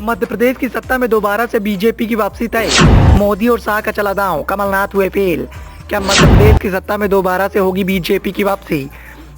मध्य प्रदेश की सत्ता में दोबारा से बीजेपी की वापसी तय। मोदी और शाह का चला दांव, कमलनाथ हुए फेल। क्या मध्य प्रदेश की सत्ता में दोबारा से होगी बीजेपी की वापसी?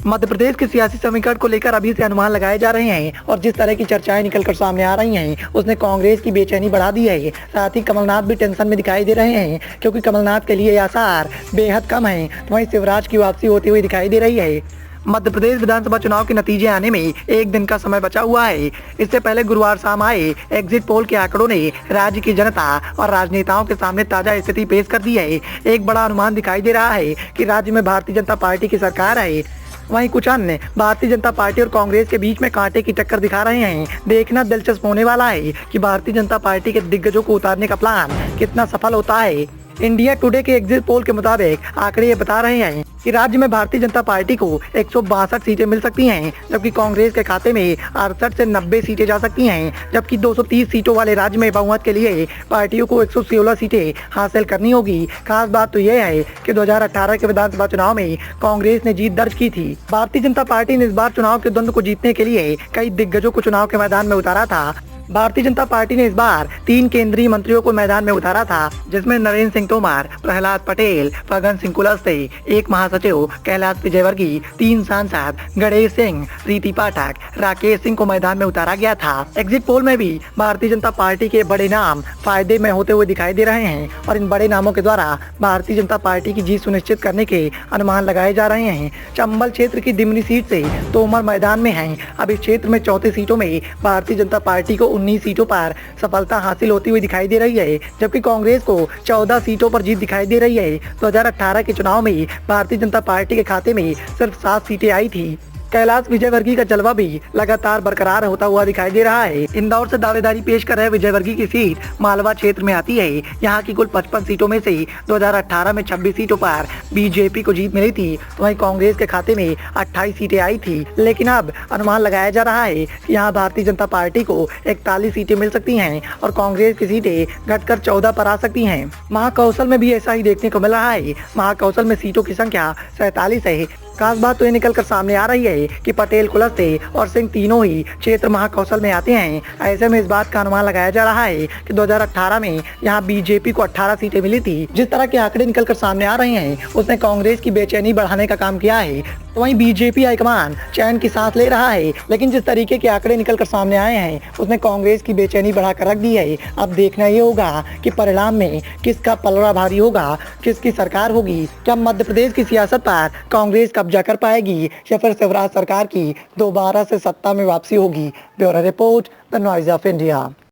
मध्य प्रदेश के सियासी समीकरण को लेकर अभी से अनुमान लगाए जा रहे हैं और जिस तरह की चर्चाएं निकलकर सामने आ रही हैं उसने कांग्रेस की बेचैनी बढ़ा दी है। साथ ही कमलनाथ भी टेंशन में दिखाई दे रहे हैं क्योंकि कमलनाथ के लिए आसार बेहद कम हैं। तो वहीं शिवराज की वापसी होती हुई दिखाई दे रही है। मध्य प्रदेश विधानसभा चुनाव के नतीजे आने में एक दिन का समय बचा हुआ है। इससे पहले गुरुवार शाम आए एग्जिट पोल के आंकड़ों ने राज्य की जनता और राजनेताओं के सामने ताजा स्थिति पेश कर दी है। एक बड़ा अनुमान दिखाई दे रहा है कि राज्य में भारतीय जनता पार्टी की सरकार है। वहीं कुछ अन्य भारतीय जनता पार्टी और कांग्रेस के बीच में कांटे की टक्कर दिखा रहे हैं। देखना दिलचस्प होने वाला है कि भारतीय जनता पार्टी के दिग्गजों को उतारने का प्लान कितना सफल होता है। इंडिया टुडे के एग्जिट पोल के मुताबिक आंकड़े ये बता रहे हैं कि राज्य में भारतीय जनता पार्टी को 162 सीटें मिल सकती हैं, जबकि कांग्रेस के खाते में 68 से 90 सीटें जा सकती हैं। जबकि 230 सीटों वाले राज्य में बहुमत के लिए पार्टियों को 116 सीटें हासिल करनी होगी। खास बात तो यह है कि 2018 के विधानसभा चुनाव में कांग्रेस ने जीत दर्ज की थी। भारतीय जनता पार्टी ने इस बार चुनाव के द्वंद्व को जीतने के लिए कई दिग्गजों को चुनाव के मैदान में उतारा था। भारतीय जनता पार्टी ने इस बार 3 केंद्रीय मंत्रियों को मैदान में उतारा था, जिसमें नरेंद्र सिंह तोमर, प्रहलाद पटेल, फग्गन सिंह कुलस्ते, एक महासचिव कैलाश विजयवर्गीय, 3 सांसद गणेश सिंह, प्रीति पाठक, राकेश सिंह को मैदान में उतारा गया था। एग्जिट पोल में भी भारतीय जनता पार्टी के बड़े नाम फायदे में होते हुए दिखाई दे रहे हैं और इन बड़े नामों के द्वारा भारतीय जनता पार्टी की जीत सुनिश्चित करने के अनुमान लगाए जा रहे हैं। चंबल क्षेत्र की दिमनी सीट से तोमर मैदान में हैं। अब इस क्षेत्र में 34 सीटों में भारतीय जनता पार्टी को 19 सीटों पर सफलता हासिल होती हुई दिखाई दे रही है, जबकि कांग्रेस को 14 सीटों पर जीत दिखाई दे रही है। 2018 के चुनाव में भारतीय जनता पार्टी के खाते में सिर्फ 7 सीटें आई थी। कैलाश विजयवर्गीय का जलवा भी लगातार बरकरार होता हुआ दिखाई दे रहा है। इंदौर से दावेदारी पेश कर रहे विजयवर्गीय की सीट मालवा क्षेत्र में आती है। यहाँ की कुल 55 सीटों में से 2018 में 26 सीटों पर बीजेपी को जीत मिली थी, तो वहीं कांग्रेस के खाते में 28 सीटें आई थी। लेकिन अब अनुमान लगाया जा रहा है कि यहाँ भारतीय जनता पार्टी को 41 सीटें मिल सकती हैं और कांग्रेस की सीटें घटकर 14 पर आ सकती हैं। महाकौशल में भी ऐसा ही देखने को मिल रहा है। महाकौशल में सीटों की संख्या 47 है। खास बात तो ये निकल कर सामने आ रही है कि पटेल, कुलस्ते और सिंह तीनों ही क्षेत्र महाकौशल में आते हैं। ऐसे में इस बात का अनुमान लगाया जा रहा है कि 2018 में यहाँ बीजेपी को 18 सीटें मिली थी। जिस तरह के आंकड़े निकल कर सामने आ रहे हैं उसने कांग्रेस की बेचैनी बढ़ाने का काम किया है। तो वहीं बीजेपी हाईकमान चैन की सांस ले रहा है, लेकिन जिस तरीके के आंकड़े निकल कर सामने आए हैं उसने कांग्रेस की बेचैनी बढ़ाकर रख दी है। अब देखना ये होगा कि परिणाम में किसका पलड़ा भारी होगा, किसकी सरकार होगी। क्या मध्य प्रदेश की सियासत पर कांग्रेस कब्जा कर पाएगी या फिर शिवराज सरकार की दोबारा से सत्ता में वापसी होगी? Bureau report, the noise of India.